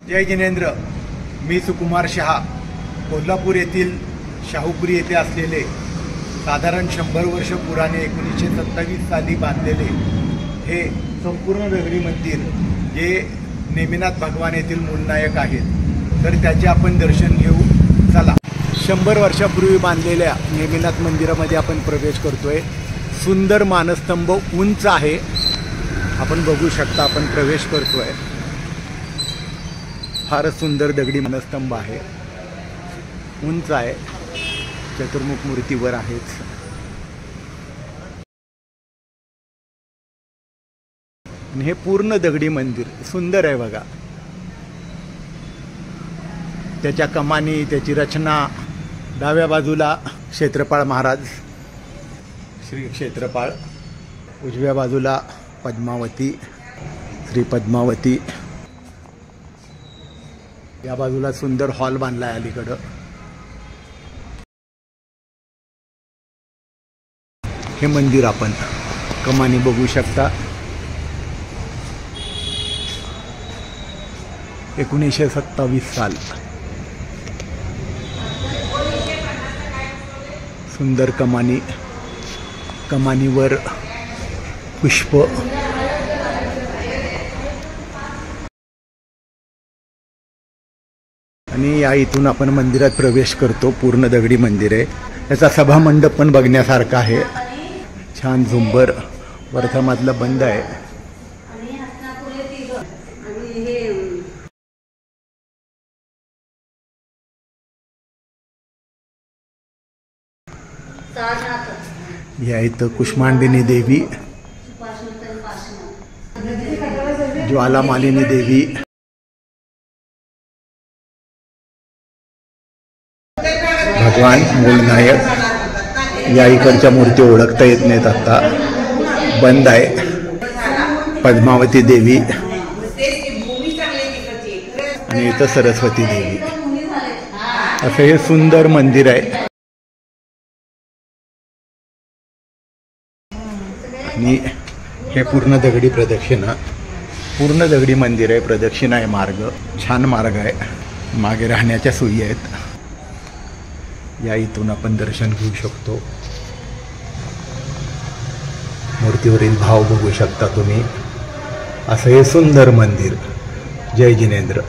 जय जिनेंद्र। मी सुकुमार शहा। कोल्हापूर येथील शाहूपुरी येथे असलेले साधारण 100 वर्ष पुराणे 1927 साली बांधलेले हे संपूर्ण दगडी मंदिर जे नेमिनाथ भगवान येथील मूलनायक आहेत, तर त्याचे आपण दर्शन घेऊ। चला, 100 वर्षापूर्वी बांधलेल्या नेमिनाथ मंदिरामध्ये आपण प्रवेश करतोय। सुंदर मानस्तंभ उंच आहे, आपण बघू शकता। आपण प्रवेश करतोय। फारच सुंदर दगडी मानस्तंभ आहे, उंच आहे, चतुर्मुख मूर्तीवर आहेच। आणि हे पूर्ण दगडी मंदिर सुंदर आहे बघा। त्याच्या कमानी, त्याची रचना। डाव्या बाजूला क्षेत्रपाळ महाराज, श्री क्षेत्रपाळ। उजव्या बाजूला पद्मावती, श्री पद्मावती। या बाजूला सुंदर हॉल बांधला आहे अलीकडं। हे मंदिर आपण कमानी बघू शकता। 1927 साल। सुंदर कमानी, कमानीवर पुष्प। आणि या इथून आपण मंदिरात प्रवेश करतो। पूर्ण दगडी मंदिर आहे। याचा सभामंडप पण बघण्यासारखा आहे। छान झुंबर। वरचा मजला बंद आहे। या इथं कुष्मांडिनी देवी, ज्वालामालिनी देवी, भगवान मूलनायक। या इकडच्या मूर्ती ओळखता येत नाहीत, आता बंद आहे। पद्मावती देवी आणि इथं सरस्वती देवी। असं हे सुंदर मंदिर आहे। आणि हे पूर्ण दगडी प्रदक्षिणा, पूर्ण दगडी मंदिर आहे। प्रदक्षिणा आहे, मार्ग छान मार्ग आहे। मागे राहण्याच्या सोयी आहेत। या इथून आपण दर्शन घेऊ शकतो। मूर्तीवरील भाव बघू शकता तुम्ही। असं हे सुंदर मंदिर। जय जिनेंद्र।